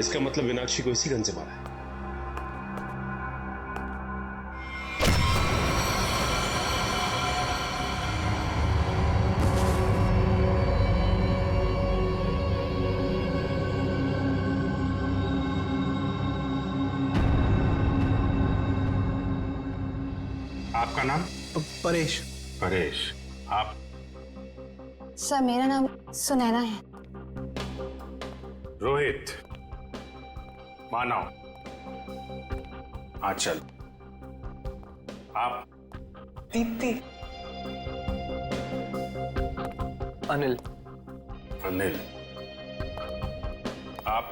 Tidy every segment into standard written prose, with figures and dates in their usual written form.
इसका मतलब मीनाक्षी को इसी गन से मारा है। आपका नाम? परेश। परेश। आप? सर मेरा नाम सुनैना है। रोहित। मानव। आंचल। आप? दीप्ति। अनिल। अनिल। आप?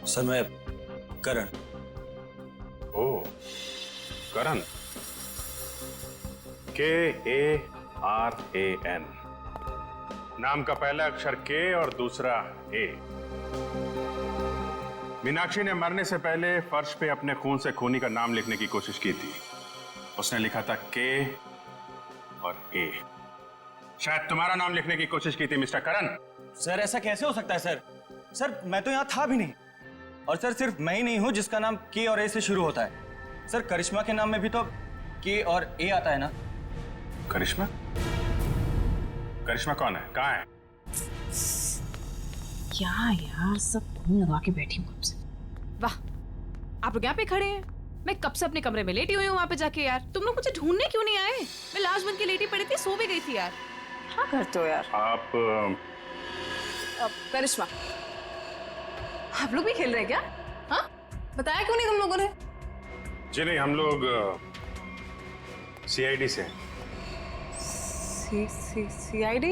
सर मैं करण। ओ, करण। KARAN। नाम का पहला अक्षर के और दूसरा ए। मीनाक्षी ने मरने से पहले फर्श पे अपने खून से खूनी का नाम लिखने की कोशिश की थी। उसने लिखा था के और ए। शायद तुम्हारा नाम लिखने की कोशिश की थी मिस्टर करण। सर ऐसा कैसे हो सकता है सर? सर मैं तो यहाँ था भी नहीं। और सर सिर्फ मैं ही नहीं हूँ जिसका नाम के और ए से शुरू होता है। सर करिश्मा के नाम में भी तो के और ए आता है ना? करिश्मा? करिश्मा कौन है? कहाँ है? क्या यार, सब खून लगा के बैठी हूँ कब से। वाह, आप लोग यहाँ पे खड़े हैं। मैं कब से अपने कमरे में लेटी हुई हूँ वहाँ पे जाके। यार तुम लोग मुझे ढूंढने क्यों नहीं आए? मैं लाश बन के लेटी पड़ी थी, सो भी गई थी यार। क्या करते हो यार? आप करिश्मा, आप लोग भी खेल रहे हैं क्या? हाँ, बताया क्यों नहीं तुम लोगों ने? जी नहीं, हम लोग CID से हैं। CID?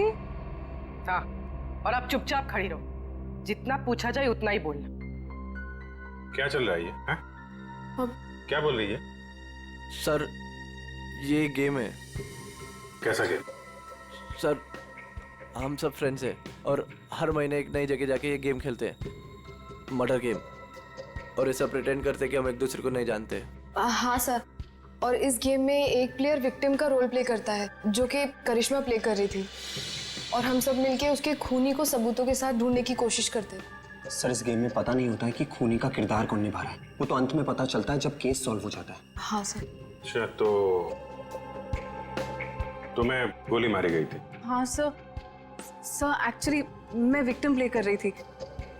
हाँ, और आप चुपचाप खड़ी रहो। जितना पूछा जाए उतना ही बोलना। क्या चल रहा है ये? हैं? क्या बोल रही है? सर ये गेम है। कैसा गेम? सर हम सब फ्रेंड्स हैं और हर महीने एक नई जगह जाके ये गेम खेलते हैं, मर्डर गेम। और ऐसा प्रिटेंड करते हैं कि हम एक दूसरे को नहीं जानते। हाँ सर, और इस गेम में एक प्लेयर विक्टिम का रोल प्ले करता है जो कि करिश्मा प्ले कर रही थी, और हम सब मिलके उसके खूनी को सबूतों के साथ ढूंढने की कोशिश करते हैं। सर इस गेम में पता नहीं होता है कि खूनी का किरदार कौन निभा रहा है, वो तो अंत में पता चलता है जब केस सॉल्व हो जाता है। हाँ सर। अच्छा, तो तुम्हें गोली मारी गई थी? हाँ सर एक्चुअली मैं विक्टिम प्ले कर रही थी।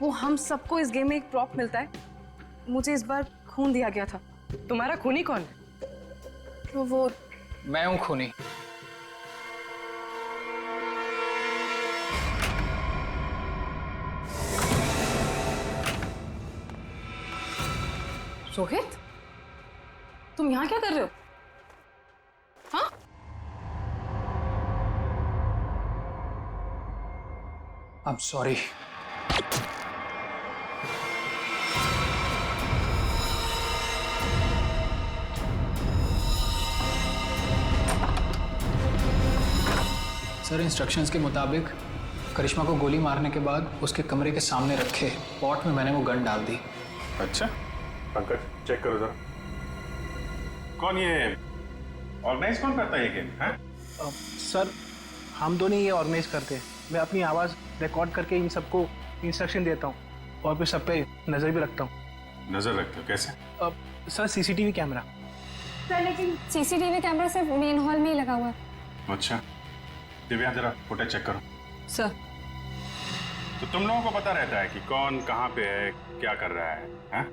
वो हम सबको इस गेम में एक प्रॉप मिलता है, मुझे इस बार खून दिया गया था। तुम्हारा खूनी कौन है? तो वो मैं हूँ खूनी। रोहित, तुम यहाँ क्या कर रहे हो? हाँ? I'm sorry। सर इंस्ट्रक्शंस के मुताबिक करिश्मा को गोली मारने के बाद उसके कमरे के सामने रखे पॉट में मैंने वो गन डाल दी। अच्छा, पंकज चेक करो जरा। कौन ये ऑर्गेनाइज कौन करता है ये गेम? हैं? सर हम दोनों ये ऑर्गेनाइज करते हैं। मैं अपनी आवाज़ रिकॉर्ड करके इन सबको इंस्ट्रक्शन देता हूँ और फिर सब पे नज़र भी रखता हूँ। नजर रखते हो? कैसे? Sir CCTV camera. सर लेकिन CCTV कैमरा सिर्फ मेन हॉल में ही लगा हुआ है। अच्छा, दिव्या जरा फुटेज चेक करो। सर तो तुम लोगों को पता रहता है कि कौन कहाँ पे है, क्या कर रहा है? हैं?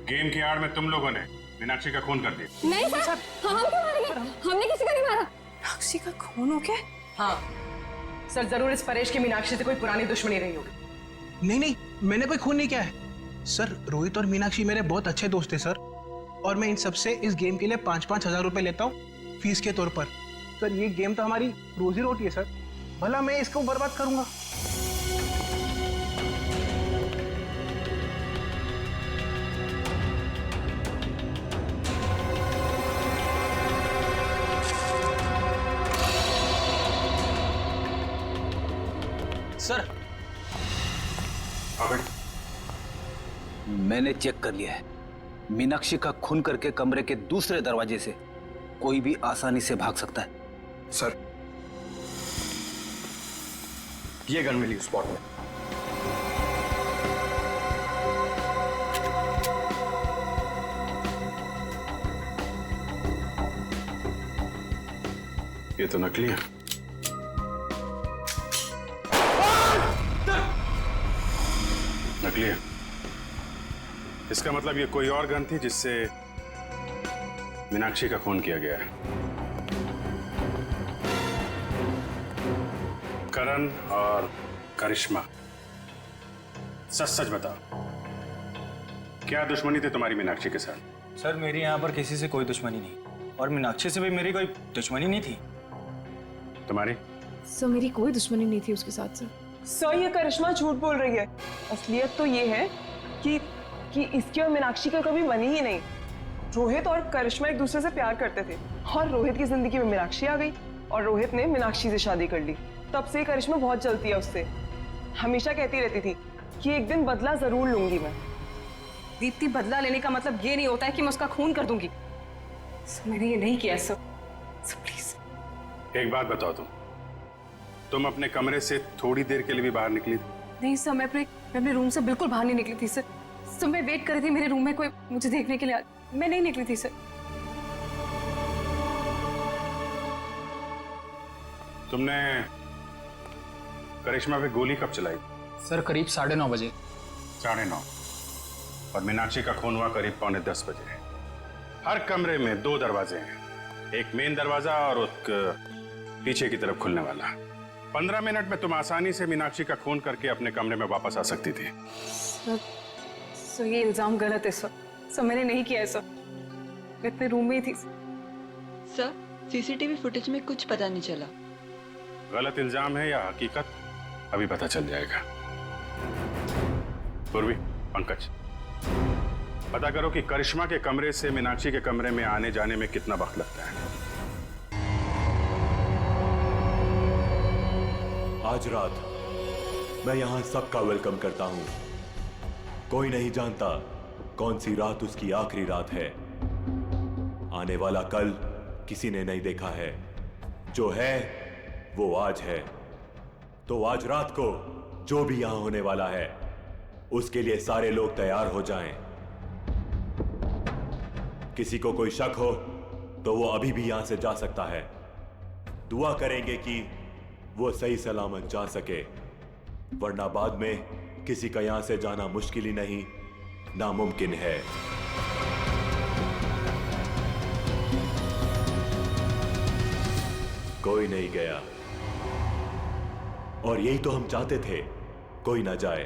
गेम की आड़ में तुम लोगों ने मीनाक्षी का खून कर दिया। नहीं सर, हम क्यों मारेंगे? हमने किसी को नहीं मारा। मीनाक्षी का खून हो गया? हाँ सर, जरूर इस परेश की मीनाक्षी से कोई पुरानी दुश्मनी रही होगी। नहीं, मैंने कोई खून नहीं किया है सर। रोहित और मीनाक्षी मेरे बहुत अच्छे दोस्त हैं सर, और मैं इन सबसे इस गेम के लिए 5-5 हज़ार रुपए लेता हूँ फीस के तौर पर। सर ये गेम तो हमारी रोजी रोटी है सर, भला मैं इसको बर्बाद करूंगा? सर मैंने चेक कर लिया है, मीनाक्षी का खून करके कमरे के दूसरे दरवाजे से कोई भी आसानी से भाग सकता है। सर ये गन मिली स्पॉट में। ये तो नकली है। नकली है। इसका मतलब ये कोई और गन थी जिससे मीनाक्षी का खून किया गया है। करण और करिश्मा, सच सच बताओ, क्या दुश्मनी थी तुम्हारी मीनाक्षी के साथ? सर मेरी यहाँ पर किसी से कोई दुश्मनी नहीं, और मीनाक्षी से भी मेरी कोई दुश्मनी नहीं थी। तुम्हारी? सर मेरी कोई दुश्मनी नहीं थी उसके साथ सर। सर ये करिश्मा झूठ बोल रही है। असलियत तो ये है कि इसकी और मीनाक्षी का कभी बनी ही नहीं। रोहित और करिश्मा एक दूसरे से प्यार करते थे और रोहित की जिंदगी में मीनाक्षी आ गई और रोहित ने मीनाक्षी से शादी कर ली। तब से करिश्मा बहुत जलती है उससे। हमेशा कहती रहती थी कि एक दिन बदला जरूर लूंगी मैं। दीप्ति, बदला लेने का मतलब ये नहीं होता है कि मैं उसका खून कर दूंगी। सर मैंने ये नहीं किया सर। Sir please. एक बात बताओ, तुम अपने कमरे से थोड़ी देर के लिए भी बाहर निकली थी? नहीं सर, मैं अपने रूम से बिल्कुल बाहर नहीं निकली थी सर। सर मैं वेट कर रही थी मेरे रूम में कोई मुझे देखने के लिए। मैं नहीं निकली थी सर। तुमने करिश्मा पे गोली कब चलाई? सर करीब 9:30 बजे। 9:30। और मीनाक्षी का खून हुआ करीब 9:45 बजे। हर कमरे में 2 दरवाजे हैं, एक मेन दरवाजा और एक पीछे की तरफ खुलने वाला। 15 मिनट में तुम आसानी से मीनाक्षी का खून करके अपने कमरे में वापस आ सकती थी। सर ये इल्जाम गलत है सर। सर मैंने नहीं किया है सर। मैं अपने रूम में ही थी। सर सीसीटीवी फुटेज में कुछ पता नहीं चला। गलत इल्जाम है या हकीकत, अभी पता चल जाएगा। पूर्वी, पंकज, पता करो कि करिश्मा के कमरे से मीनाक्षी के कमरे में आने जाने में कितना वक्त लगता है। आज रात मैं यहां सबका वेलकम करता हूं। कोई नहीं जानता कौन सी रात उसकी आखिरी रात है। आने वाला कल किसी ने नहीं देखा है। जो है वो आज है। तो आज रात को जो भी यहां होने वाला है उसके लिए सारे लोग तैयार हो जाएं। किसी को कोई शक हो तो वो अभी भी यहां से जा सकता है। दुआ करेंगे कि वो सही सलामत जा सके, वरना बाद में किसी का यहां से जाना मुश्किल ही नहीं, नामुमकिन है। कोई नहीं गया और यही तो हम चाहते थे, कोई ना जाए।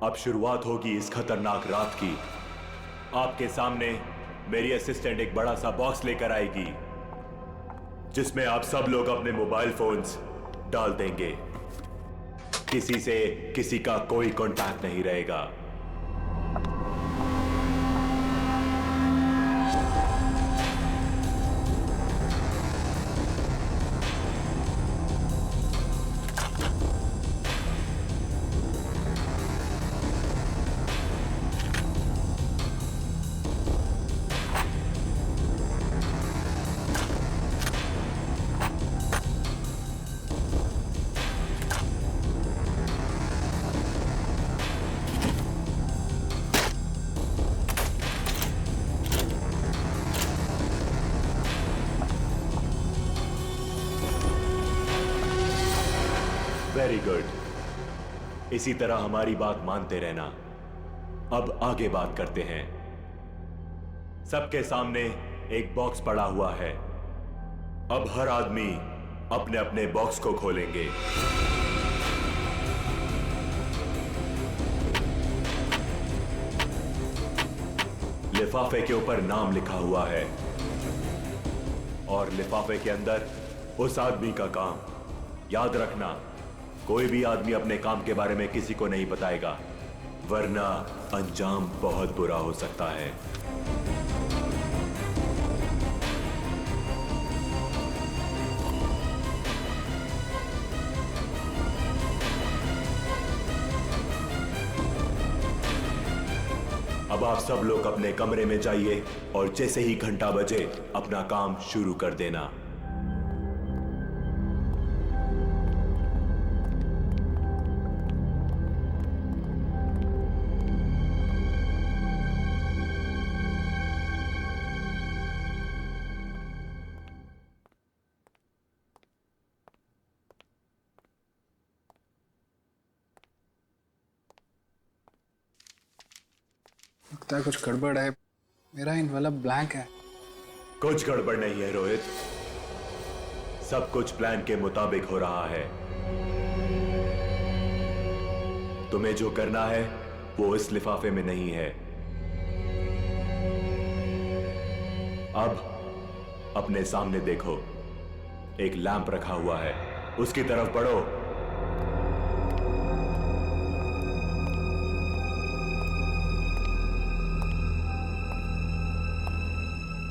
अब शुरुआत होगी इस खतरनाक रात की। आपके सामने मेरी असिस्टेंट एक बड़ा सा बॉक्स लेकर आएगी जिसमें आप सब लोग अपने मोबाइल फोन्स डाल देंगे। किसी से किसी का कोई कांटेक्ट नहीं रहेगा। Very good. इसी तरह हमारी बात मानते रहना। अब आगे बात करते हैं। सबके सामने एक बॉक्स पड़ा हुआ है। अब हर आदमी अपने अपने बॉक्स को खोलेंगे। लिफाफे के ऊपर नाम लिखा हुआ है और लिफाफे के अंदर उस आदमी का काम। याद रखना, कोई भी आदमी अपने काम के बारे में किसी को नहीं बताएगा, वरना अंजाम बहुत बुरा हो सकता है। अब आप सब लोग अपने कमरे में जाइए और जैसे ही घंटा बजे अपना काम शुरू कर देना। लगता है कुछ गड़बड़ है। मेरा इनवेलप ब्लैंक है। कुछ गड़बड़ नहीं है रोहित, सब कुछ प्लान के मुताबिक हो रहा है। तुम्हें जो करना है वो इस लिफाफे में नहीं है। अब अपने सामने देखो, एक लैंप रखा हुआ है, उसकी तरफ बढ़ो।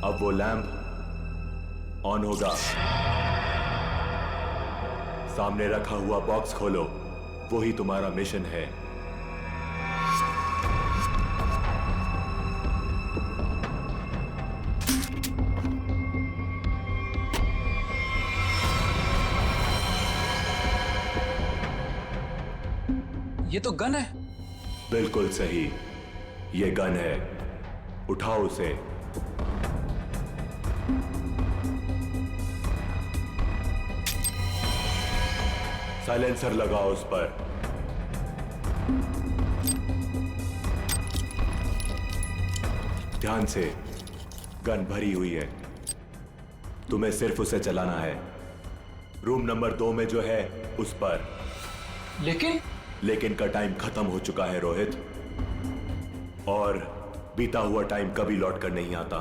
अब वो लैंप ऑन होगा। सामने रखा हुआ बॉक्स खोलो, वही तुम्हारा मिशन है। ये तो गन है। बिल्कुल सही, ये गन है। उठाओ उसे। साइलेंसर लगाओ उस पर। ध्यान से, गन भरी हुई है, तुम्हें सिर्फ उसे चलाना है। रूम नंबर 2 में जो है उस पर। लेकिन का टाइम खत्म हो चुका है रोहित, और बीता हुआ टाइम कभी लौट कर नहीं आता।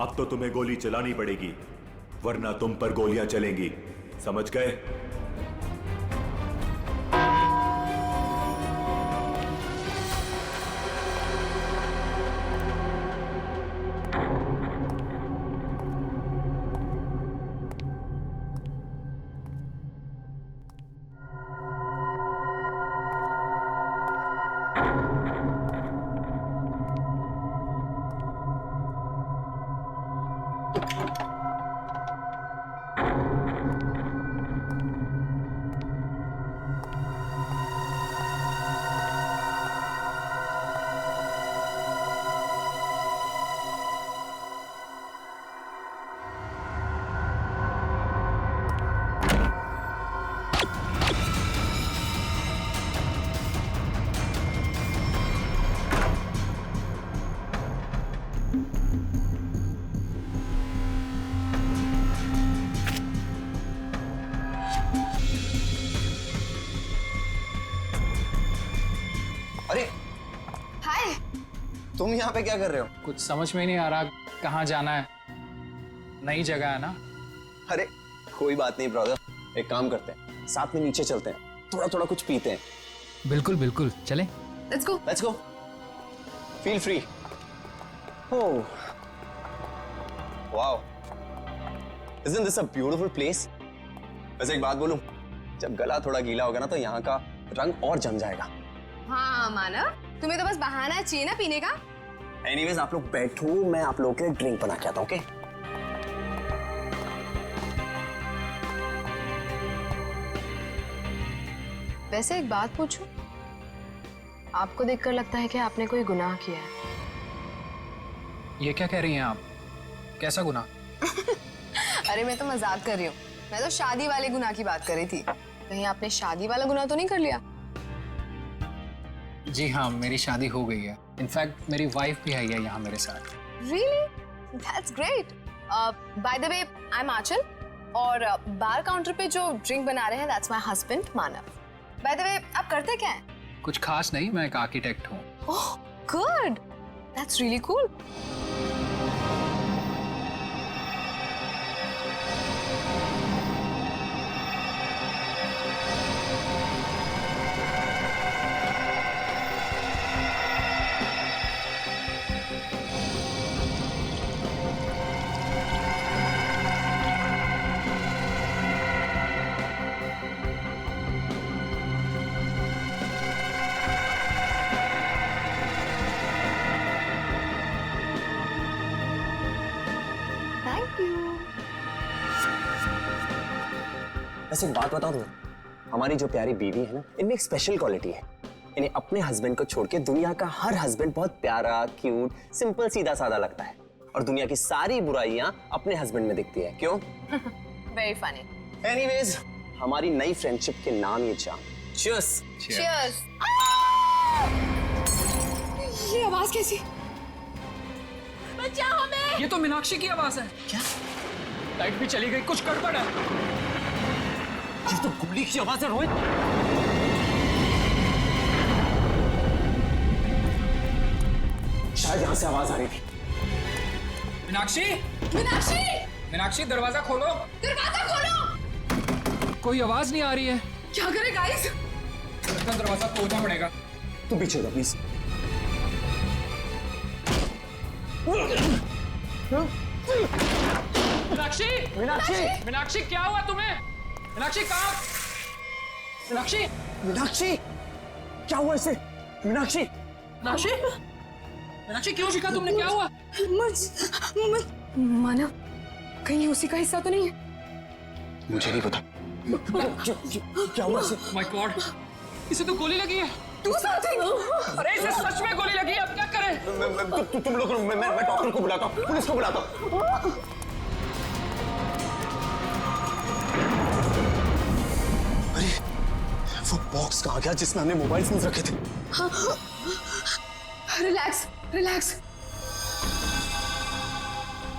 अब तो तुम्हें गोली चलानी पड़ेगी, वरना तुम पर गोलियां चलेंगी, समझ गए? अरे हाय, तुम यहाँ पे क्या कर रहे हो? कुछ समझ में नहीं आ रहा कहाँ जाना है। नई जगह है ना। अरे कोई बात नहीं ब्रदर, एक काम करते हैं, साथ में नीचे चलते हैं, थोड़ा थोड़ा कुछ पीते हैं। बिल्कुल बिल्कुल, चले। Let's go. Let's go, feel free. Oh wow, isn't this a beautiful place? वैसे एक बात बोलूं, जब गला थोड़ा गीला होगा ना तो यहाँ का रंग और जम जाएगा। हाँ मानव, तुम्हें तो बस बहाना चाहिए ना पीने का। एनीवेज आप लोग बैठो, मैं आप लोगों के लिए ड्रिंक बना के आता हूँ, ओके? वैसे एक बात पूछूं, आपको देखकर लगता है कि आपने कोई गुनाह किया है। ये क्या कह रही हैं आप? कैसा गुनाह? अरे मैं तो मजाक कर रही हूँ, मैं तो शादी वाले गुनाह की बात कर रही थी। कहीं आपने शादी वाला गुनाह तो नहीं कर लिया? जी हाँ, मेरी शादी हो गई है। इनफैक्ट मेरी वाइफ भी आई है यहाँ मेरे साथ। Really? That's great. By the way, I'm आंचल, और बार काउंटर पे जो ड्रिंक बना रहे हैं that's my husband Manav. By the way, आप करते क्या हैं? कुछ खास नहीं, मैं एक आर्किटेक्ट हूँ। Oh, good. That's really cool. वैसे एक बात बताऊं तुम्हें, हमारी जो प्यारी बीवी है ना, इनमें एक स्पेशल क्वालिटी है। इन्हें अपने हस्बैंड को छोड़ के दुनिया का हर हस्बैंड बहुत प्यारा, क्यूट, सिंपल, सीधा साधा लगता है, और दुनिया की सारी बुराइयां अपने हस्बैंड में दिखती है। क्यों? Very funny. एनीवेज, हमारी नई फ्रेंडशिप के नाम ये जाम। Cheers. Cheers. ये आवाज कैसी? बचाओ हमें! ये तो मीनाक्षी की आवाज है। क्या? लाइट भी चली गई, कुछ गड़बड़ है। ये तो गोली की आवाज है रोहित। शायद यहां से आवाज आ रही थी। मीनाक्षी, मीनाक्षी! मीनाक्षी दरवाजा खोलो। दरवाजा खोलो! कोई आवाज नहीं आ रही है। क्या करें गाइस? लगता है दरवाजा तोड़ना पड़ेगा। तू पीछे हो प्लीज। मीनाक्षी, मीनाक्षी, मीनाक्षी क्या हुआ तुम्हें? मीनाक्षी कहाँ? मीनाक्षी, मीनाक्षी, क्या हुआ इसे? मीनाक्षी, मीनाक्षी, मीनाक्षी क्यों शिका तुमने? क्या हुआ? मानव, कहीं उसी का हिस्सा तो नहीं है? मुझे नहीं पता। क्या हुआ इसे? माय गॉड, इसे तो गोली लगी है। तू समथिंग! अरे इसे सच में गोली लगी है, अब क्या करें? तुम लोग, मैं डॉक्टर को बुलाता हूँ, पुलिस को बुलाता हूँ। अरे वो बॉक्स कहाँ गया जिसमें हमने मोबाइल फोन रखे थे? Relax, relax.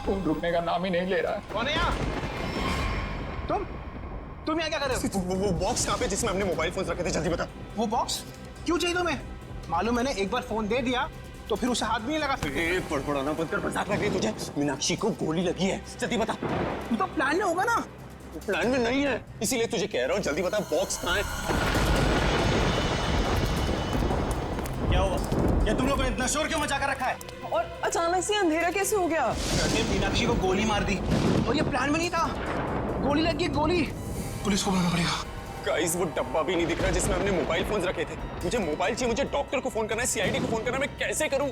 फोन रुकने का नाम ही नहीं ले रहा है। कौन है यहाँ? तुम यहाँ क्या कर रहे हो? वो बॉक्स कहाँ पे जिसमें हमने मोबाइल फोन रखे थे? जल्दी बता। वो बॉक्स क्यों चाहिए तुम्हें? मालूम मैंने एक बार फोन दे दिया तो फिर उसे हाथ भी नहीं लगा सकते। पड़पड़ाना बंद कर, मजाक लग रही तुझे? मीनाक्षी को गोली लगी है, जल्दी बता। तो प्लान में होगा ना? प्लान में नहीं है, इसीलिए तुझे कह रहा हूँ, जल्दी बता बॉक्स कहाँ है? क्या हुआ? ये तुम लोगों ने इतना शोर क्यों मचा कर रखा है? और अचानक से अंधेरा कैसे हो गया? मीनाक्षी को गोली मार दी और ये प्लान में नहीं था। गोली लगी, गोली। पुलिस को बुलाना पड़ेगा। गाइस वो डब्बा भी नहीं दिख रहा जिसमें हमने मोबाइल फोन रखे थे। मुझे मोबाइल चाहिए, मुझे डॉक्टर को फोन करना है, सीआईडी को फोन करना है, मैं कैसे करूं?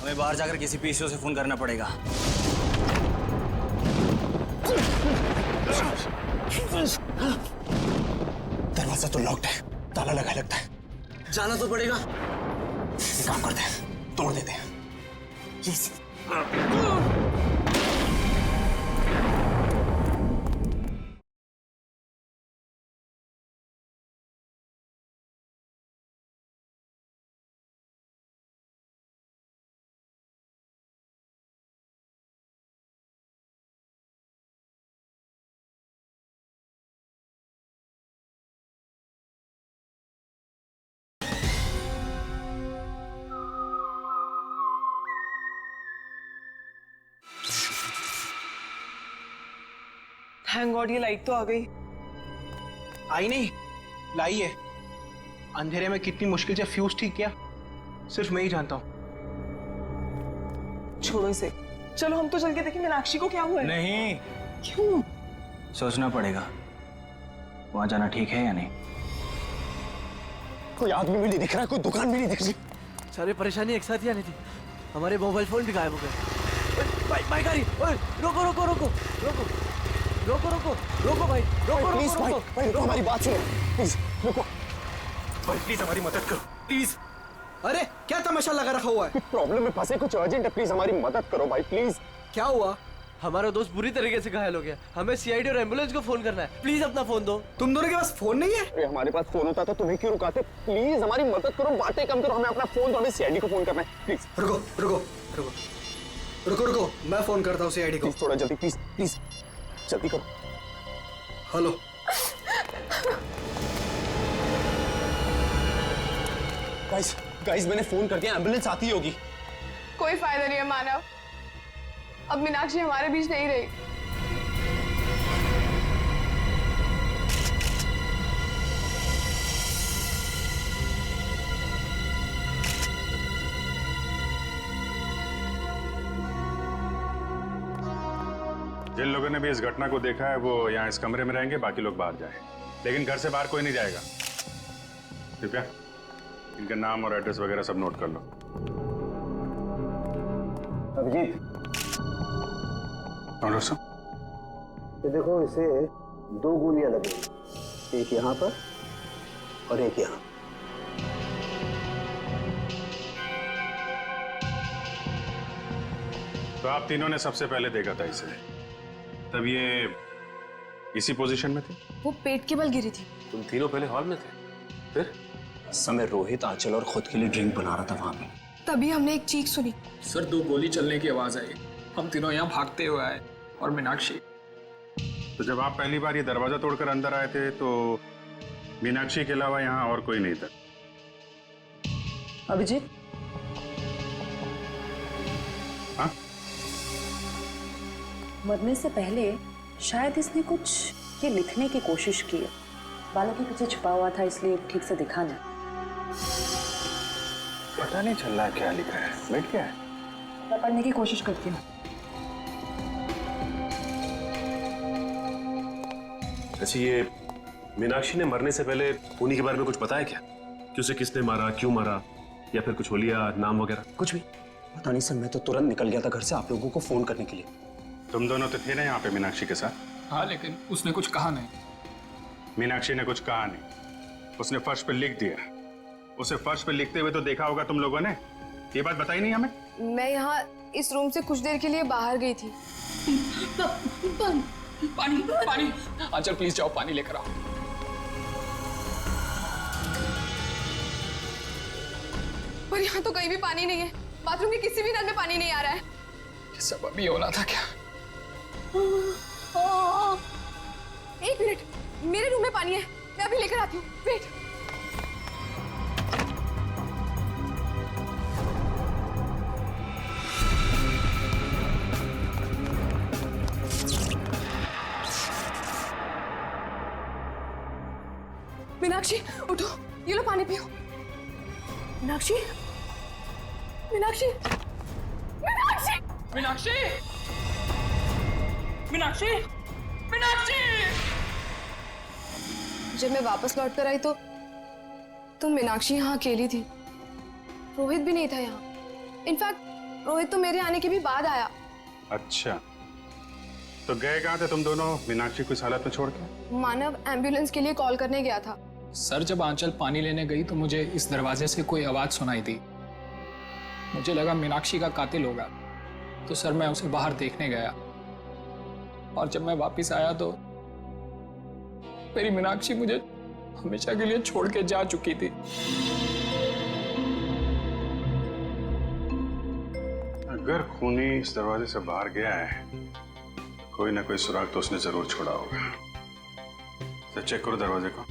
हमें बाहर जाकर किसी पीसीओ से फोन करना पड़ेगा। दरवाजा तो लॉक्ड है, ताला लगा लगता है। जाना तो पड़ेगा। एक काम करते हैं, तोड़ देते हैं। प्लीज। थैंक गॉड ये लाइट तो आ गई। आई नहीं, लाई है। अंधेरे में कितनी मुश्किल से फ्यूज ठीक किया सिर्फ मैं ही जानता हूँ। छोड़ो इसे, चलो हम तो चल के देखें मीनाक्षी को क्या हुआ है। नहीं, क्यों? सोचना पड़ेगा वहां जाना ठीक है या नहीं। कोई आदमी भी नहीं दिख रहा, कोई दुकान भी नहीं दिख रही। सारी परेशानी एक साथ ही आनी थी। हमारे मोबाइल फोन भी गायब हो गए। भाई गाड़ी, रोको रोको रोको रोको रोको रोको रोको भाई, रोको प्लीज रोको भाई, भाई रुको, हमारी बात सुनो प्लीज, रुको भाई, प्लीज हमारी मदद करो प्लीज। अरे क्या तमाशा लगा रखा हुआ है? प्रॉब्लम में फंसे, कुछ अर्जेंट है, प्लीज हमारी मदद करो भाई प्लीज। क्या हुआ? हमारा दोस्त बुरी तरीके से घायल हो गया, हमें सीआईडी और एम्बुलेंस को फोन करना है। प्लीज अपना फोन दो। तुम दोनों के पास फोन नहीं है? अरे हमारे पास फोन होता तो तुम्हें क्यों रुकाते? प्लीज हमारी मदद करो, बातें कम करो, हमें अपना फोन दो, हमें सीआईडी को फोन करना है प्लीज। रुको रुको रुको रुको रुको, मैं फोन करता हूँ सीआईडी को। थोड़ा जल्दी प्लीज, प्लीज जल्दी करो। हेलो, गाइस गाइस मैंने फोन कर दिया, एम्बुलेंस आती होगी। कोई फायदा नहीं है मानव, अब मीनाक्षी हमारे बीच नहीं रही। जिन लोगों ने भी इस घटना को देखा है वो यहाँ इस कमरे में रहेंगे, बाकी लोग बाहर जाए, लेकिन घर से बाहर कोई नहीं जाएगा। कृपया इनका नाम और एड्रेस वगैरह सब नोट कर लो। अभिजीत, ये देखो, इसे 2 गोलियां लगेंगी, एक यहाँ पर और एक यहाँ। तो आप तीनों ने सबसे पहले देखा था इसे, तब ये इसी पोजीशन में थी? वो पेट के बल गिरी थी। तुम तीनों पहले हॉल में थे, फिर? समय रोहित, आंचल और खुद के लिए ड्रिंक बना रहा था वहां पे। तभी हमने एक चीख सुनी। सर 2 गोली चलने की आवाज आई। हम तीनों यहाँ भागते हुए आए और मीनाक्षी। तो जब आप पहली बार ये दरवाजा तोड़कर अंदर आए थे तो मीनाक्षी के अलावा यहाँ और कोई नहीं था। अभिजीत, हाँ? मरने से पहले शायद इसने कुछ ये लिखने की कोशिश की है। बालों के पीछे छुपा हुआ था इसलिए ठीक से दिखा नहीं। पता नहीं चल रहा क्या लिखा है। बैठ क्या है? मैं पढ़ने की कोशिश करती हूँ। अच्छा, ये मीनाक्षी ने मरने से पहले खूनी के बारे में कुछ पता है क्या? कि उसे किसने मारा, क्यों मारा, या फिर कुछ होलिया नाम वगैरह? कुछ भी पता नहीं सर। मैं तो तुरंत निकल गया था घर से आप लोगों को फोन करने के लिए। तुम दोनों तो थे ना यहाँ पे मीनाक्षी के साथ? हाँ, लेकिन उसने कुछ कहा नहीं। मीनाक्षी ने कुछ कहा नहीं, उसने फर्श पे लिख दिया। उसे फर्श पे लिखते हुए तो देखा होगा तुम लोगों ने। ये बात बताई नहीं हमें? मैं यहाँ इस रूम से कुछ देर के लिए बाहर गई थी। पानी पानी। आंचल प्लीज जाओ, पानी लेकर आओ। पर यहाँ तो कहीं भी पानी नहीं है। बाथरूम के किसी भी नल में पानी नहीं आ रहा है। ये सब अभी होना था क्या? एक मिनट, मेरे रूम में पानी है, मैं अभी लेकर आती हूँ। वेट। मीनाक्षी उठो, ये लो पानी पियो। मीनाक्षी, मीनाक्षी, मीनाक्षी, मीनाक्षी, मीनाक्षी, मीनाक्षी। जब मैं वापस लौट कर आई तो मीनाक्षी यहाँ अकेली थी। रोहित भी नहीं था यहाँ। इनफैक्ट रोहित तो मेरे आने के भी बाद आया। अच्छा, तो गए कहाँ थे तुम दोनों मीनाक्षी को इस हालत में छोड़ के? मानव एम्बुलेंस के लिए कॉल करने गया था। सर जब आंचल पानी लेने गई तो मुझे इस दरवाजे से कोई आवाज सुनाई दी। मुझे लगा मीनाक्षी का कातिल होगा, तो सर मैं उसे बाहर देखने गया। और जब मैं वापस आया तो मेरी मीनाक्षी मुझे हमेशा के लिए छोड़ के जा चुकी थी। अगर खूनी इस दरवाजे से बाहर गया है, कोई ना कोई सुराग तो उसने जरूर छोड़ा होगा। तो चेक करो दरवाजे को।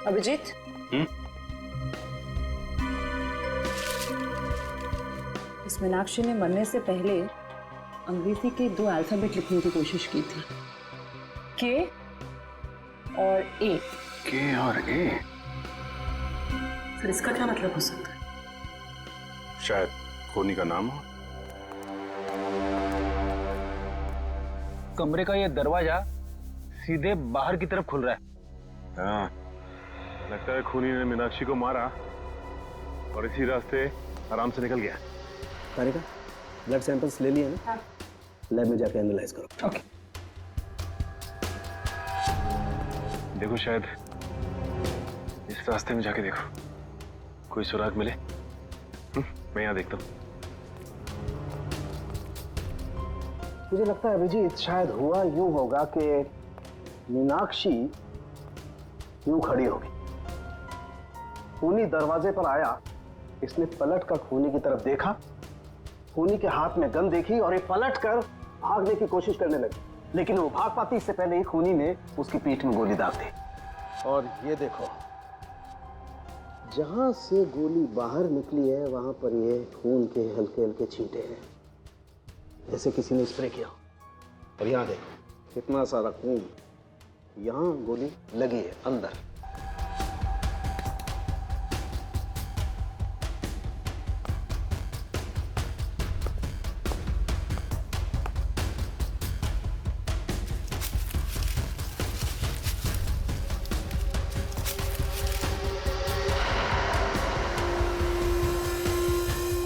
अभिजीत, इस मीनाक्षी ने मरने से पहले अंग्रेजी के 2 अल्फाबेट लिखने की कोशिश की थी, के और ए। के और ए? फिर इसका क्या मतलब हो सकता है? शायद खूनी का नाम हो। कमरे का ये दरवाजा सीधे बाहर की तरफ खुल रहा है। हाँ, लगता है खूनी ने मीनाक्षी को मारा और इसी रास्ते आराम से निकल गया। कारिका, ब्लड सैंपल्स ले लिए ना? हाँ। लैब में जाके एनालाइज करो। ओके। देखो, शायद इस रास्ते में जाके देखो, कोई सुराग मिले। मैं यहाँ देखता हूँ। मुझे लगता है अभिजीत, शायद हुआ यूं होगा कि मीनाक्षी यूं खड़ी होगी, खूनी दरवाजे पर आया, इसने पलट कर खूनी की तरफ देखा, खूनी के हाथ में गन देखी और ये पलट कर भागने की कोशिश करने लगी, लेकिन वो भाग पाती इससे पहले ही खूनी ने उसकी पीठ में गोली दाग दी। और ये देखो, जहां से गोली बाहर निकली है वहां पर ये खून के हल्के हल्के छींटे हैं, जैसे किसी ने स्प्रे किया। और यहाँ देखो कितना सारा खून, यहाँ गोली लगी है अंदर।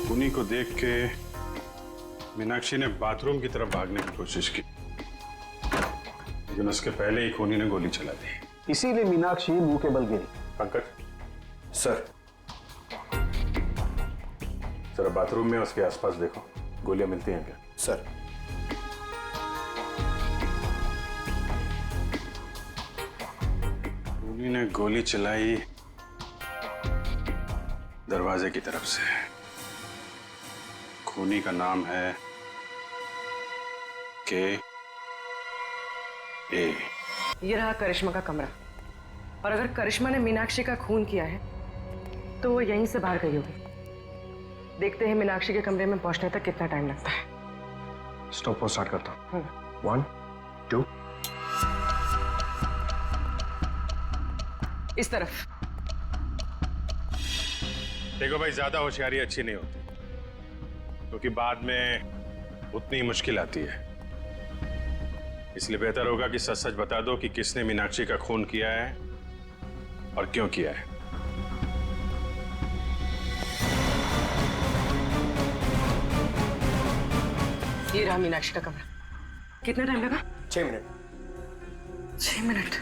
खूनी को देख के मीनाक्षी ने बाथरूम की तरफ भागने की कोशिश की, लेकिन उसके पहले ही खूनी ने गोली चला दी। इसीलिए मीनाक्षी मुंह के बल गिरी। पंकज सर, जरा बाथरूम में उसके आसपास देखो, गोलियां मिलती हैं क्या? सर। खूनी ने गोली चलाई दरवाजे की तरफ से। खूनी का नाम है के ए। ये रहा करिश्मा का कमरा, और अगर करिश्मा ने मीनाक्षी का खून किया है तो वो यहीं से बाहर गई होगी। देखते हैं मीनाक्षी के कमरे में पहुंचने तक कितना टाइम लगता है। स्टॉप स्टार्ट करता हूँ। 1 2 इस तरफ। देखो भाई, ज्यादा होशियारी अच्छी नहीं होती, क्योंकि बाद में उतनी मुश्किल आती है। इसलिए बेहतर होगा कि सच सच बता दो कि किसने मीनाक्षी का खून किया है और क्यों किया है। ये रहा मीनाक्षी का कमरा। कितना टाइम लगा? 6 मिनट। 6 मिनट?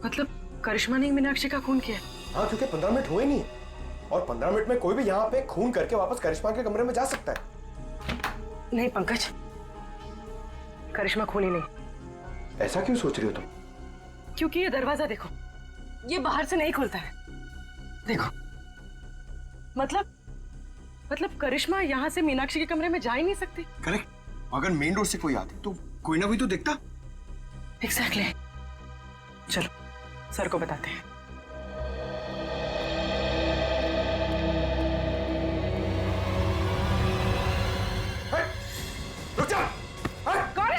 मतलब करिश्मा ने मीनाक्षी का खून किया? हाँ, क्योंकि 15 मिनट हुए नहीं, और 15 मिनट में कोई भी यहाँ पे खून करके वापस करिश्मा के कमरे में जा सकता है। नहीं पंकज, करिश्मा खूनी नहीं। ऐसा क्यों सोच रही हो तुम? क्योंकि ये दरवाजा देखो, ये बाहर से नहीं खुलता है। देखो, मतलब करिश्मा यहाँ से मीनाक्षी के कमरे में जा ही नहीं सकती। करेक्ट। अगर मेन डोर से कोई आती तो कोई ना कोई तो देखता। एग्जैक्टली। चलो सर को बताते हैं। रुक जा। कौन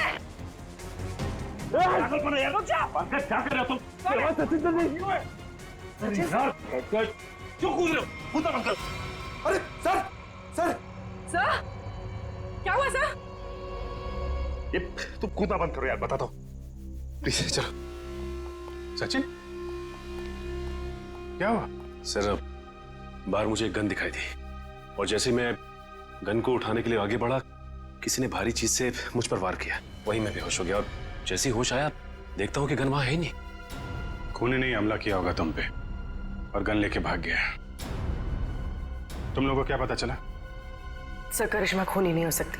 है? रुक जा। पंकज, क्या कर रहे हो तुम? क्यों कूद रहे हो? कूदा बंद करो। अरे सर, सर क्या हुआ सर? ये तुम कूदा बंद करो यार, बता दो प्लीज। चलो सचिन, क्या हुआ? सर, बाहर मुझे एक गन दिखाई दी, और जैसे मैं गन को उठाने के लिए आगे बढ़ा, किसी ने भारी चीज से मुझ पर वार किया। वहीं मैं बेहोश हो गया, और जैसे ही होश आया देखता हूँ कि गन वहां है ही नहीं। खूनी ने हमला किया होगा तुम पे और गन लेके भाग गया। तुम लोगों को क्या पता चला? सर, करिश्मा खूनी नहीं हो सकती,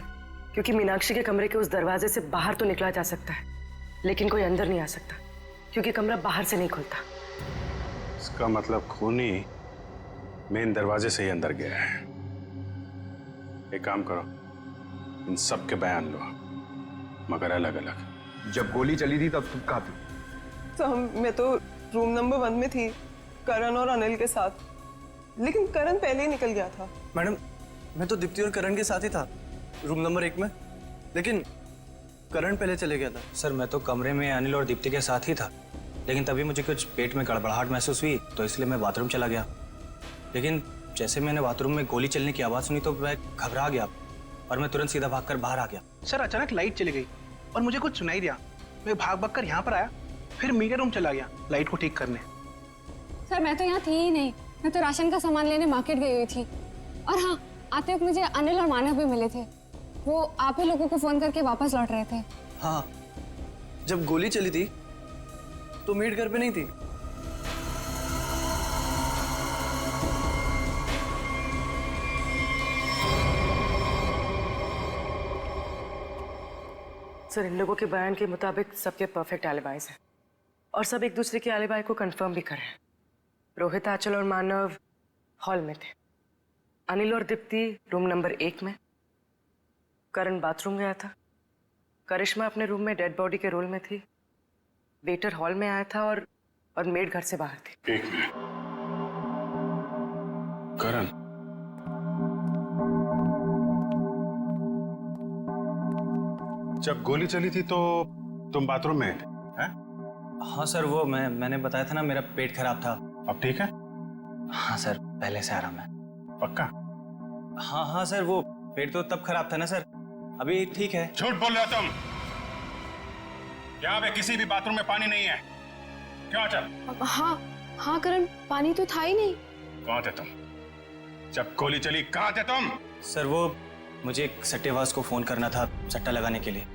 क्योंकि मीनाक्षी के कमरे के उस दरवाजे से बाहर तो निकला जा सकता है, लेकिन कोई अंदर नहीं आ सकता, क्योंकि कमरा बाहर से नहीं खुलता। इसका मतलब खूनी मेन दरवाजे से ही अंदर गया है। एक काम करो, इन सब के बयान लो, मगर अलग अलग। जब गोली चली थी तब तुम कहाँ थी? तो मैं तो रूम नंबर 1 में थी, करण और अनिल के साथ, लेकिन करण पहले ही निकल गया था। मैडम, मैं तो दीप्ति और करण के साथ ही था रूम नंबर 1 में, लेकिन करण पहले चले गया था। सर, मैं तो कमरे में अनिल और दीप्ति के साथ ही था, लेकिन तभी मुझे कुछ पेट में गड़बड़ाहट महसूस हुई, तो इसलिए मैं बाथरूम चला गया। लेकिन जैसे मैंने बाथरूम में गोली चलने की आवाज़ सुनी तो मैं घबरा गया और मैं तुरंत सीधा भागकर बाहर आ गया। सर, अचानक लाइट चली गई और मुझे कुछ सुनाई दिया। मैं भाग कर यहाँ पर आया, फिर मीडिया रूम चला गया लाइट को ठीक करने। सर, मैं तो यहाँ थी ही नहीं, मैं तो राशन का सामान लेने मार्केट गई हुई थी। और हाँ, आते वक्त मुझे अनिल और मानव भी मिले थे। वो आप ही लोगों को फोन करके वापस लौट रहे थे। हाँ, जब गोली चली थी तो मेड घर पे नहीं थी। सर, इन लोगों के बयान के मुताबिक सबके परफेक्ट एलिबाइज हैं, और सब एक दूसरे के एलिबाई को कंफर्म भी कर रहे हैं। रोहित, आंचल और मानव हॉल में थे, अनिल और दीप्ति रूम नंबर 1 में, करण बाथरूम गया था, करिश्मा अपने रूम में डेड बॉडी के रोल में थी, वेटर हॉल में आया था, और मेड घर से बाहर थी। एक मिनट, करण, जब गोली चली थी तो तुम बाथरूम में थे? हैं? हाँ सर, वो मैंने बताया था ना, मेरा पेट खराब था। अब ठीक है? हाँ सर, पहले से आराम है। पक्का? हाँ सर, वो पेट तो तब खराब था ना सर, अभी ठीक है। झूठ बोल रहे हो तुम। यहाँ पे किसी भी बाथरूम में पानी नहीं है। क्यों चल? हाँ करण, पानी तो था ही नहीं। कहाँ थे तुम जब गोली चली? कहाँ थे तुम? सर, वो मुझे एक सट्टेबाज को फोन करना था सट्टा लगाने के लिए,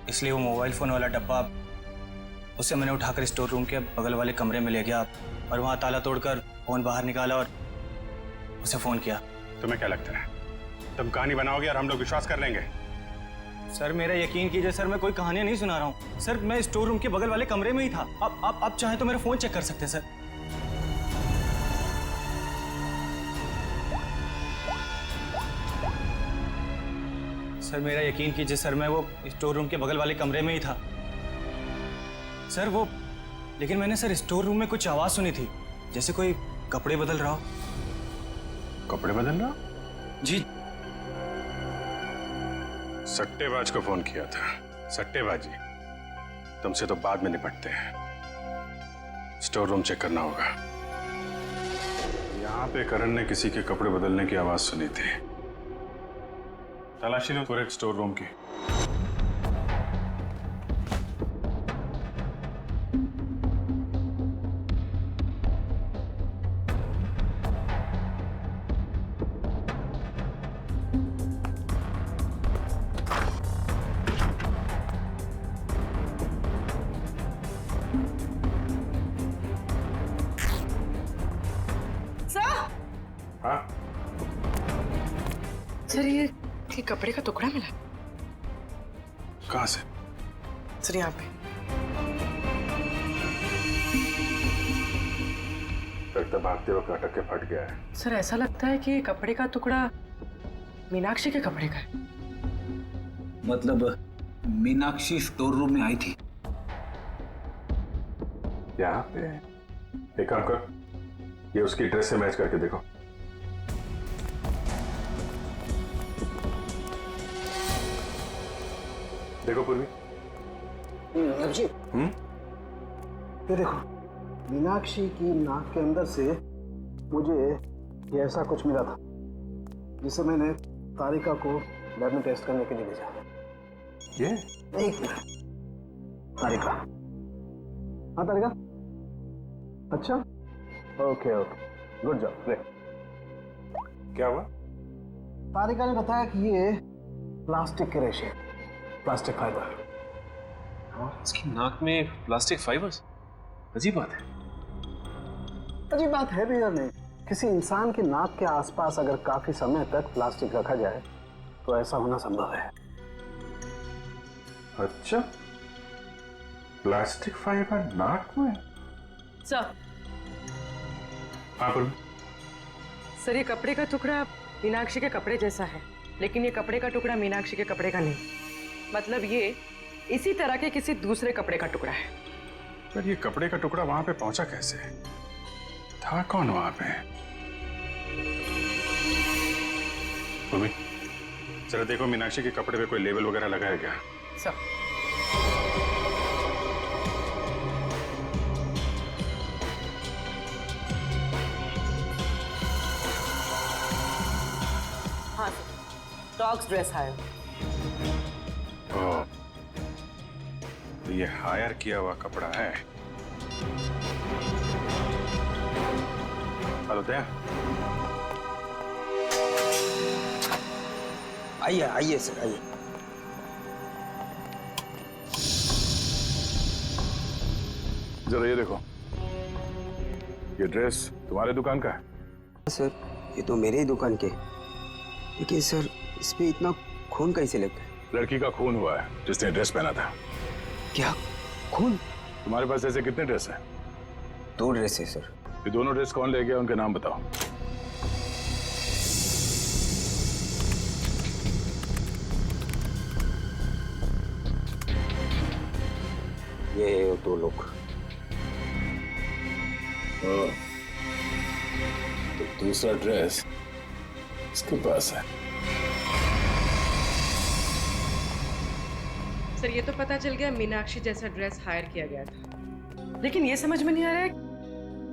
इसलिए वो मोबाइल फोन वाला डब्बा उसे मैंने उठाकर स्टोर रूम के बगल वाले कमरे में ले गया और वहां ताला तोड़कर फोन बाहर निकाला और उसे फोन किया। तुम्हें क्या लगता है तुम कहानी बनाओगे और हम लोग विश्वास कर लेंगे? सर, मेरा यकीन कीजिए सर, मैं कोई कहानियां नहीं सुना रहा हूँ सर, मैं स्टोर रूम के बगल वाले कमरे में ही था। आप चाहें तो मेरा फोन चेक कर सकते हैं सर। सर मेरा यकीन कीजिए सर, मैं वो स्टोर रूम के बगल वाले कमरे में ही था सर। वो लेकिन मैंने सर स्टोर रूम में कुछ आवाज सुनी थी, जैसे कोई कपड़े बदल रहा हो। कपड़े बदल रहा? जी। सट्टेबाज को फोन किया था। सट्टेबाजी तुमसे तो बाद में निपटते हैं। स्टोर रूम चेक करना होगा। यहाँ पे करण ने किसी के कपड़े बदलने की आवाज सुनी थी। तलाशी लो पूरे स्टोर रूम की। हाँ? सर ये कपड़े का टुकड़ा मिला। कहाँ से? सर यहाँ पे। लगता भागते वक्त अटक के फट गया है। सर ऐसा लगता है कि ये कपड़े का टुकड़ा मीनाक्षी के कपड़े का है। मतलब मीनाक्षी स्टोर रूम में आई थी यहाँ पे? एक काम कर, ये उसकी ड्रेस से मैच करके देखो। देखो पूर्वी। जी। ये देखो, मीनाक्षी की नाक के अंदर से मुझे ये ऐसा कुछ मिला था, जिसे मैंने तारिका को लैब में टेस्ट करने के लिए भेजा। ये? एक मिनट। तारिका। हाँ तारिका। अच्छा, okay okay, good job, great. क्या हुआ? तारिका ने बताया कि ये प्लास्टिक के रेशे, प्लास्टिक फाइबर। और इसकी नाक में प्लास्टिक फाइबर्स? अजीब बात है। अजीब बात है भी या नहीं? किसी इंसान की नाक के आसपास अगर काफी समय तक प्लास्टिक रखा जाए तो ऐसा होना संभव है। अच्छा, प्लास्टिक फाइबर नाक में? सर। हाँ पूर्वी। सर ये कपड़े का टुकड़ा मीनाक्षी के कपड़े जैसा है, लेकिन ये कपड़े का टुकड़ा मीनाक्षी के कपड़े का नहीं। मतलब ये इसी तरह के किसी दूसरे कपड़े का टुकड़ा है। पर ये कपड़े का टुकड़ा वहां पे पहुंचा कैसे? था कौन वहां पे? पूर्वी, जरा देखो मीनाक्षी के कपड़े पे कोई लेबल वगैरह लगा है क्या? सर। हाँ सर, डॉग्स ड्रेस हायर। ये हायर किया हुआ कपड़ा है। हेलो दया। आइए आइए सर, आइए। जरा ये देखो, ये ड्रेस तुम्हारे दुकान का है? सर ये तो मेरे ही दुकान के, लेकिन सर इस पे इतना खून कैसे लग गया? लड़की का खून हुआ है जिसने ड्रेस पहना था। क्या खून? तुम्हारे पास ऐसे कितने ड्रेस हैं? 2 ड्रेस है सर। ये दोनों ड्रेस कौन ले गया, उनके नाम बताओ। ये 2 लोग। तो दूसरा ड्रेस इसके पास है। सर ये तो पता चल गया मीनाक्षी जैसा ड्रेस हायर किया गया था, लेकिन ये समझ में नहीं आ रहा है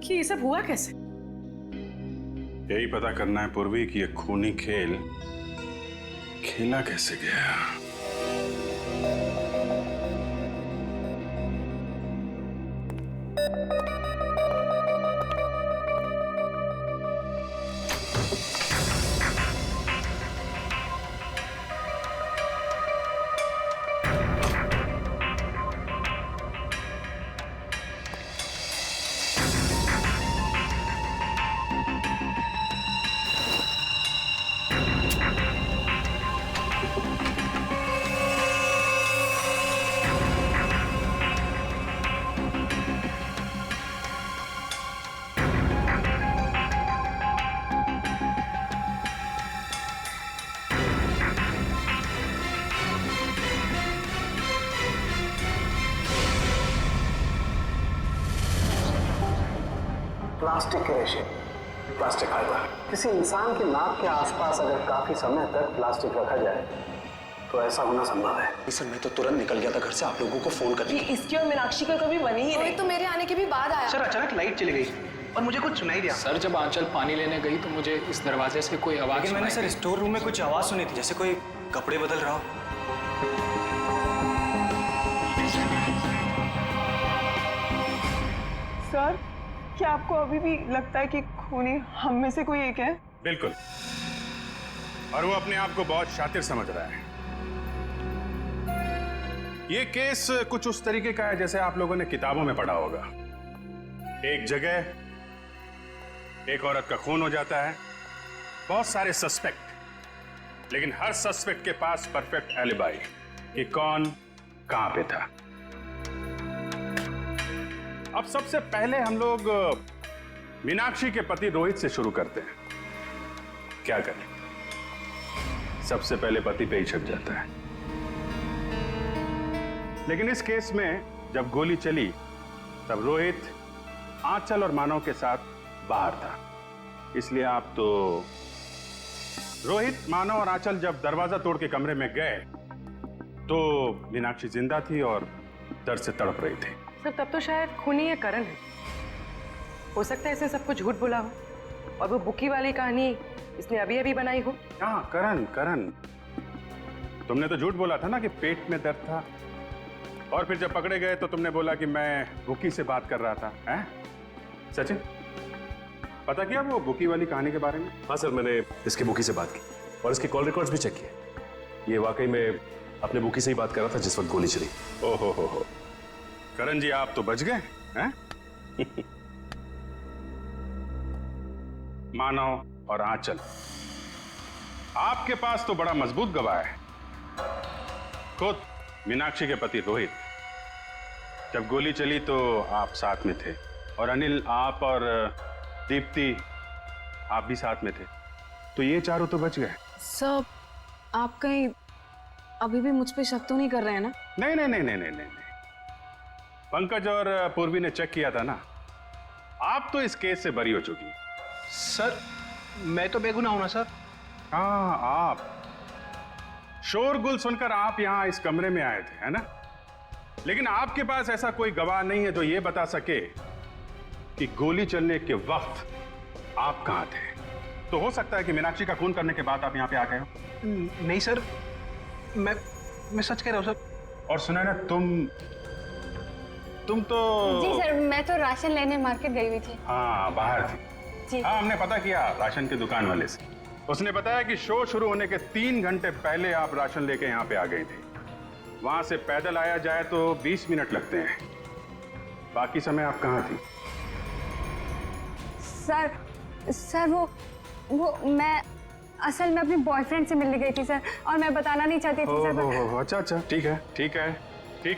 कि ये सब हुआ कैसे। यही पता करना है पूर्वी कि ये खूनी खेल खेला कैसे गया। प्लास्टिक के रेशे, प्लास्टिक फाइबर। किसी इंसान की नाक के आसपास अगर काफी समय तक प्लास्टिक रखा जाए तो ऐसा होना संभव है। सर मैं तो तुरंत निकल गया था घर से आप लोगों को फोन करके। इसकी और मीनाक्षी का कभी बनी ही नहीं। तो मेरे आने के भी बाद आया। सर अचानक लाइट चली गई और मुझे कुछ सुनाई दिया। सर जब आंचल पानी लेने गई तो मुझे इस दरवाजे से कोई आवाज लेकिन मैंने सुनाई सर दी। स्टोर रूम में कुछ आवाज सुनी थी, जैसे कोई कपड़े बदल रहा हो। सर, क्या आपको अभी भी लगता है कि खूनी हम में से कोई एक है? बिल्कुल, और वो अपने आप को बहुत शातिर समझ रहा है। ये केस कुछ उस तरीके का है जैसे आप लोगों ने किताबों में पढ़ा होगा। एक जगह एक औरत का खून हो जाता है, बहुत सारे सस्पेक्ट, लेकिन हर सस्पेक्ट के पास परफेक्ट एलिबाई कि कौन कहां पे था। अब सबसे पहले हम लोग मीनाक्षी के पति रोहित से शुरू करते हैं। क्या करें, सबसे पहले पति पे ही छप जाता है। लेकिन इस केस में जब गोली चली तब रोहित आंचल और मानव के साथ बाहर था, इसलिए आप तो रोहित, मानव और आंचल जब दरवाजा तोड़ के कमरे में गए तो मीनाक्षी जिंदा थी और दर्द से तड़प रही थी। सर तब तो शायद खूनी या करण है। हो सकता है इसे सब कुछ झूठ बोला हो और वो बुकी वाली कहानी इसने अभी अभी बनाई हो। हाँ, करण, तुमने तो झूठ बोला था ना कि पेट में दर्द था, और फिर जब पकड़े गए तो तुमने बोला कि मैं बुकी से बात कर रहा था। हैं? सचिन, पता किया वो बुकी वाली कहानी के बारे में? हाँ सर, मैंने इसके बुकी से बात की और इसके कॉल रिकॉर्ड्स भी चेक किए। ये वाकई में अपने बुकी से ही बात कर रहा था जिस वक्त गोली चली। ओहो हो, करण जी आप तो बच गए हैं। मानव और आंचल, आपके पास तो बड़ा मजबूत गवाह है। खुद मीनाक्षी के पति रोहित, जब गोली चली तो आप साथ में थे, और अनिल, आप और दीप्ति आप भी साथ में थे, तो ये चारों तो बच गए। सर आप कहीं अभी भी मुझ पे शक तो नहीं कर रहे हैं ना? नहीं। पंकज और पूर्वी ने चेक किया था ना, आप तो इस केस से बरी हो चुकी हैं। सर मैं तो बेगुनाह हूं ना सर। हाँ, आप शोरगुल सुनकर आप यहां इस कमरे में आए थे, है ना? लेकिन आपके पास ऐसा कोई गवाह नहीं है जो ये बता सके कि गोली चलने के वक्त आप कहां थे। तो हो सकता है कि मीनाक्षी का खून करने के बाद आप यहां पे आ गए हो। नहीं सर, मैं सच कह रहा हूं सर। और सुना ना, तुम तो जी सर, मैं तो राशन लेने मार्केट गई हुई थी। हाँ, बाहर थी जी। हाँ, हमने पता किया राशन की दुकान वाले से। उसने बताया कि शो शुरू होने के 3 घंटे पहले आप राशन लेके यहाँ पे आ गई थी। वहां से पैदल आया जाए तो 20 मिनट लगते हैं। बाकी समय आप कहाँ थी? सर वो मैं असल में अपने बॉयफ्रेंड से मिलने गई थी सर, और मैं बताना नहीं चाहती थी सर। अच्छा, ठीक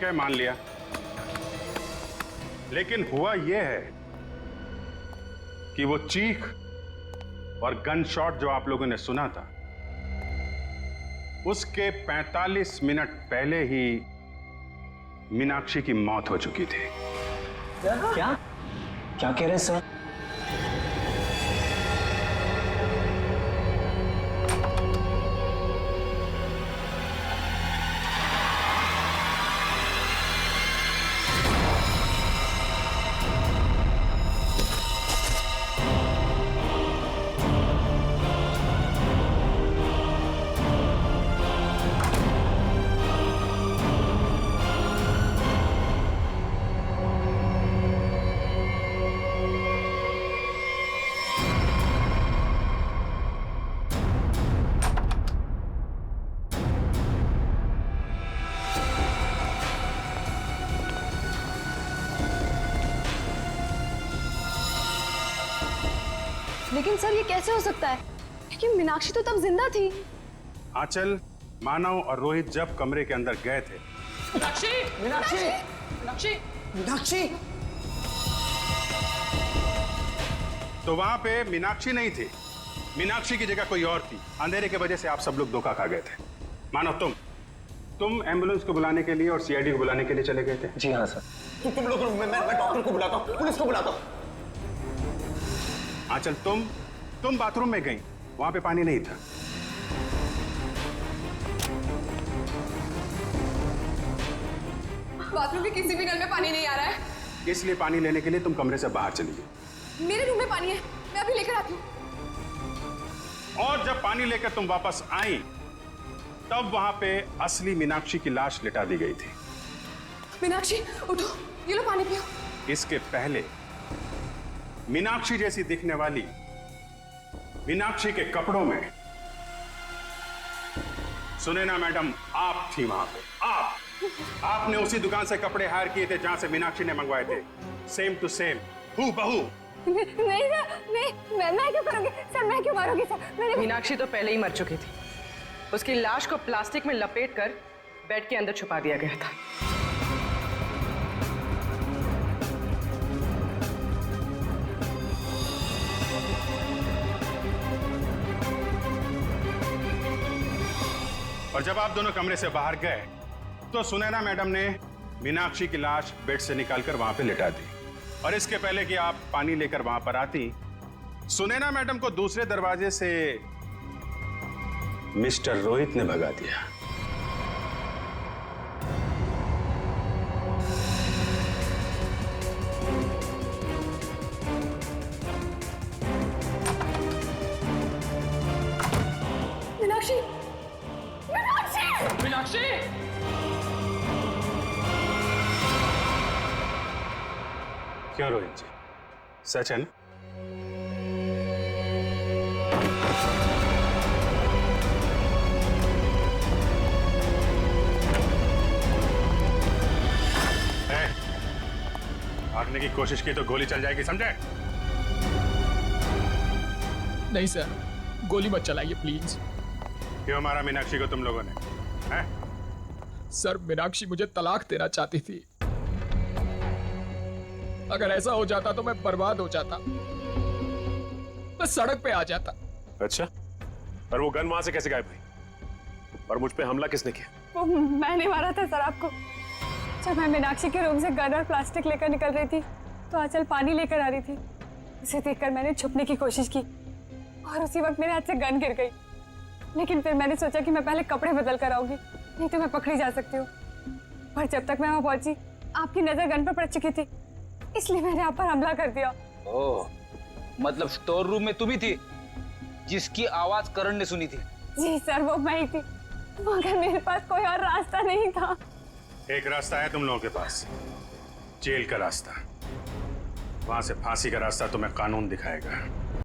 है, मान लिया। लेकिन हुआ यह है कि वो चीख और गन शॉट जो आप लोगों ने सुना था, उसके 45 मिनट पहले ही मीनाक्षी की मौत हो चुकी थी। क्या कह रहे हैं सर? लेकिन सर ये कैसे हो सकता है, क्योंकि मीनाक्षी तो तब जिंदा थी। आंचल, मानव और रोहित जब कमरे के अंदर गए थे, मीनाक्षी तो वहां पे मीनाक्षी नहीं थी। मीनाक्षी की जगह कोई और थी। अंधेरे की वजह से आप सब लोग धोखा खा गए थे। मानव, तुम एम्बुलेंस को बुलाने के लिए और सीआईडी को बुलाने के लिए चले गए थे। जी हाँ सर। तुम लोग, मैं डॉक्टर को बुलाता हूँ, पुलिस को बुलाता हूँ। आंचल तुम बाथरूम में गई, वहां पे पानी नहीं था। बाथरूम के किसी भी नल में पानी नहीं आ रहा है। इसलिए पानी लेने के लिए तुम कमरे से बाहर चली गई। मेरे रूम में पानी है, मैं अभी लेकर आती हूँ। और जब पानी लेकर तुम वापस आई तब वहां पे असली मीनाक्षी की लाश लिटा दी गई थी। मीनाक्षी उठो, ये लो पानी पियो। इसके पहले मीनाक्षी जैसी दिखने वाली मीनाक्षी के कपड़ों में सुनैना मैडम आप थी वहां पे। आपने उसी दुकान से कपड़े हायर किए थे जहां से मीनाक्षी ने मंगवाए थे। सेम टू सेम, हूबहू। नहीं सर, नहीं, मैं क्यों करूंगी सर, मैं क्यों मारूंगी सर? मीनाक्षी तो पहले ही मर चुकी थी। उसकी लाश को प्लास्टिक में लपेटकर बेड के अंदर छुपा दिया गया था। और जब आप दोनों कमरे से बाहर गए तो सुनैना मैडम ने मीनाक्षी की लाश बेड से निकालकर वहां पे लिटा दी। और इसके पहले कि आप पानी लेकर वहां पर आती, सुनैना मैडम को दूसरे दरवाजे से मिस्टर रोहित ने भगा दिया। मीनाक्षी, मीनाक्षी! क्यों रोहित जी, सच है ना? भागने की कोशिश की तो गोली चल जाएगी, समझे? नहीं सर, गोली मत चलाइए प्लीज। क्यों मारा मीनाक्षी को तुम लोगों ने? हैं? सर, मीनाक्षी मुझे तलाक देना चाहती थी। अगर ऐसा हो जाता तो मैं बर्बाद हो जाता, मैं सड़क पे आ जाता। अच्छा, पर वो गन वहां से कैसे गायब हुई? और मुझ पे हमला किसने किया? वो मैंने मारा था सर आपको। जब मैं मीनाक्षी के रूम से गन और प्लास्टिक लेकर निकल रही थी तो आंचल पानी लेकर आ रही थी। उसे देखकर मैंने छुपने की कोशिश की और उसी वक्त मेरे हाथ से गन गिर गई। लेकिन फिर मैंने सोचा कि मैं पहले कपड़े बदल कर आऊंगी, नहीं तो मैं पकड़ी जा सकती हूँ। पर जब तक मैं वहां पहुंची आपकी नजर गन पर पड़ चुकी थी, इसलिए मैंने आप पर हमला कर दिया। ओह, मतलब स्टोर रूम में तुम ही थी जिसकी आवाज करण ने सुनी थी? जी सर, वो मैं ही थी, मगर मेरे पास कोई और रास्ता नहीं था। एक रास्ता है तुम लोगों के पास, जेल का रास्ता। वहां से फांसी का रास्ता तुम्हें कानून दिखाएगा।